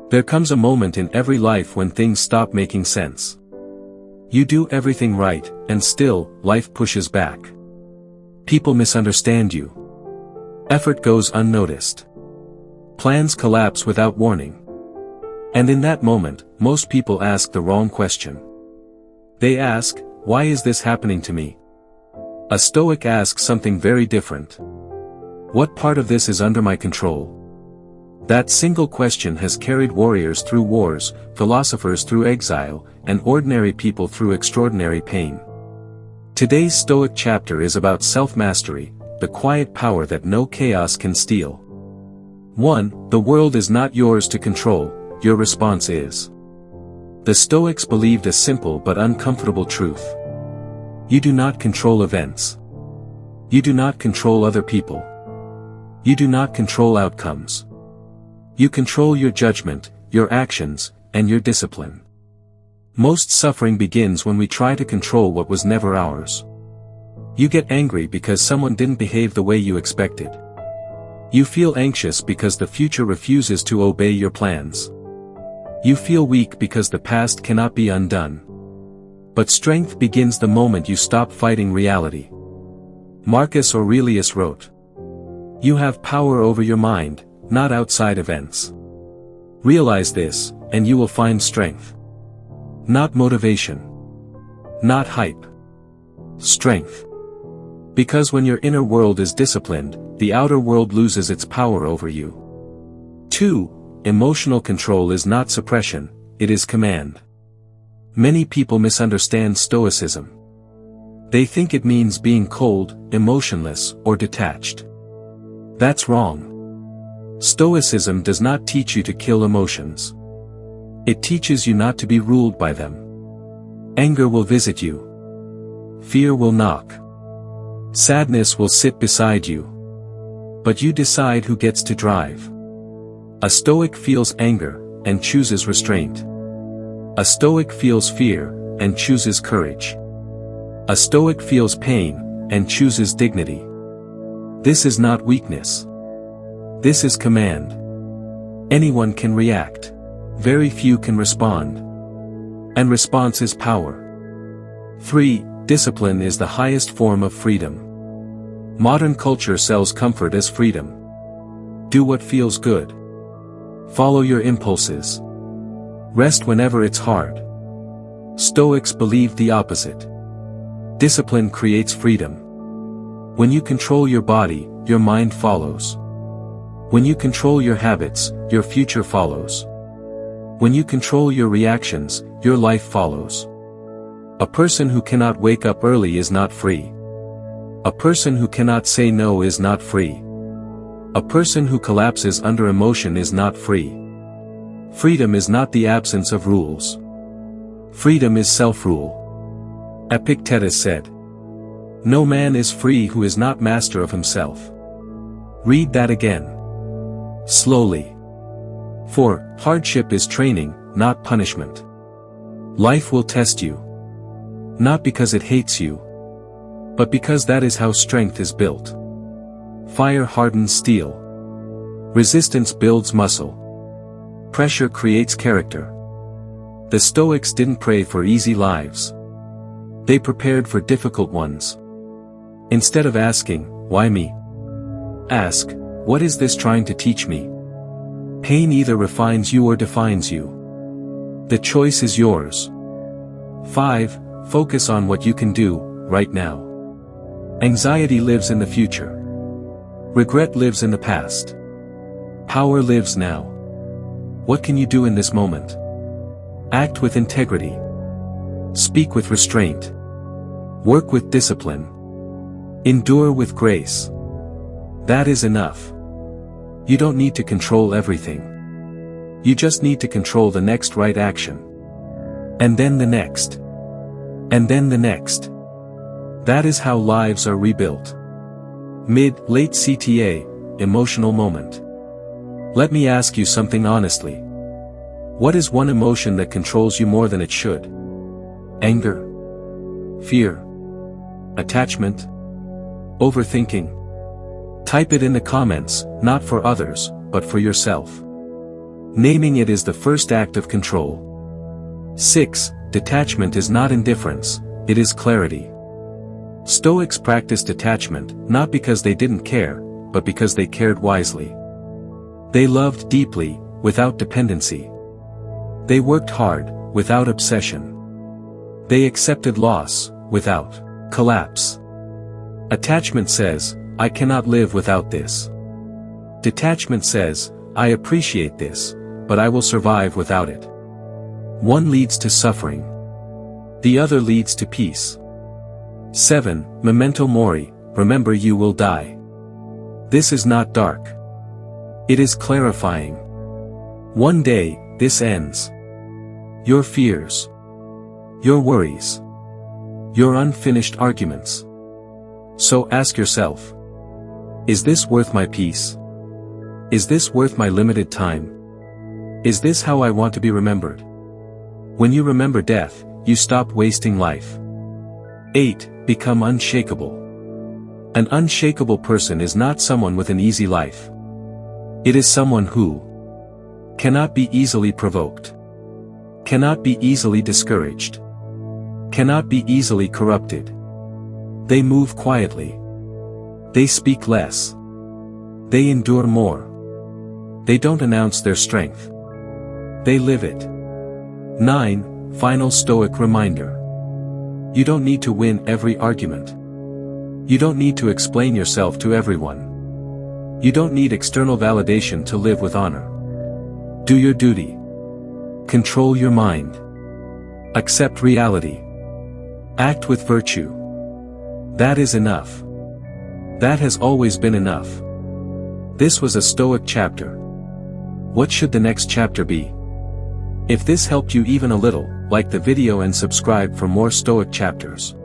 There comes a moment in every life when things stop making sense. You do everything right, and still, life pushes back. People misunderstand you. Effort goes unnoticed. Plans collapse without warning. And in that moment, most people ask the wrong question. They ask, why is this happening to me? A Stoic asks something very different. What part of this is under my control? That single question has carried warriors through wars, philosophers through exile, and ordinary people through extraordinary pain. Today's Stoic chapter is about self-mastery, the quiet power that no chaos can steal. 1. The world is not yours to control, your response is. The Stoics believed a simple but uncomfortable truth. You do not control events. You do not control other people. You do not control outcomes. You control your judgment, your actions, and your discipline. Most suffering begins when we try to control what was never ours. You get angry because someone didn't behave the way you expected. You feel anxious because the future refuses to obey your plans. You feel weak because the past cannot be undone. But strength begins the moment you stop fighting reality. Marcus Aurelius wrote, "You have power over your mind, not outside events. Realize this, and you will find strength. Not motivation. Not hype. Strength. Because when your inner world is disciplined, the outer world loses its power over you." 2. Emotional control is not suppression, it is command. Many people misunderstand Stoicism. They think it means being cold, emotionless, or detached. That's wrong. Stoicism does not teach you to kill emotions. It teaches you not to be ruled by them. Anger will visit you. Fear will knock. Sadness will sit beside you. But you decide who gets to drive. A Stoic feels anger, and chooses restraint. A Stoic feels fear, and chooses courage. A Stoic feels pain, and chooses dignity. This is not weakness. This is command. Anyone can react. Very few can respond. And response is power. 3. Discipline is the highest form of freedom. Modern culture sells comfort as freedom. Do what feels good. Follow your impulses. Rest whenever it's hard. Stoics believe the opposite. Discipline creates freedom. When you control your body, your mind follows. When you control your habits, your future follows. When you control your reactions, your life follows. A person who cannot wake up early is not free. A person who cannot say no is not free. A person who collapses under emotion is not free. Freedom is not the absence of rules. Freedom is self-rule. Epictetus said, "No man is free who is not master of himself." Read that again. Slowly. 4. Hardship is training, not punishment. Life will test you. Not because it hates you, but because that is how strength is built. Fire hardens steel. Resistance builds muscle. Pressure creates character. The Stoics didn't pray for easy lives. They prepared for difficult ones. Instead of asking, "Why me?" ask, "What is this trying to teach me?" Pain either refines you or defines you. The choice is yours. 5. Focus on what you can do, right now. Anxiety lives in the future. Regret lives in the past. Power lives now. What can you do in this moment? Act with integrity. Speak with restraint. Work with discipline. Endure with grace. That is enough. You don't need to control everything. You just need to control the next right action. And then the next. And then the next. That is how lives are rebuilt. Mid-late CTA, emotional moment. Let me ask you something honestly. What is one emotion that controls you more than it should? Anger? Fear? Attachment? Overthinking? Type it in the comments, not for others, but for yourself. Naming it is the first act of control. 6. Detachment is not indifference, it is clarity. Stoics practiced detachment, not because they didn't care, but because they cared wisely. They loved deeply, without dependency. They worked hard, without obsession. They accepted loss, without collapse. Attachment says, I cannot live without this. Detachment says, I appreciate this, but I will survive without it. One leads to suffering. The other leads to peace. 7. Memento mori, remember you will die. This is not dark. It is clarifying. One day, this ends. Your fears. Your worries. Your unfinished arguments. So ask yourself. Is this worth my peace? Is this worth my limited time? Is this how I want to be remembered? When you remember death, you stop wasting life. 8. Become unshakable. An unshakable person is not someone with an easy life. It is someone who cannot be easily provoked, cannot be easily discouraged, cannot be easily corrupted. They move quietly. They speak less. They endure more. They don't announce their strength. They live it. 9. Final Stoic reminder. You don't need to win every argument. You don't need to explain yourself to everyone. You don't need external validation to live with honor. Do your duty. Control your mind. Accept reality. Act with virtue. That is enough. That has always been enough. This was a Stoic chapter. What should the next chapter be? If this helped you even a little, like the video and subscribe for more Stoic chapters.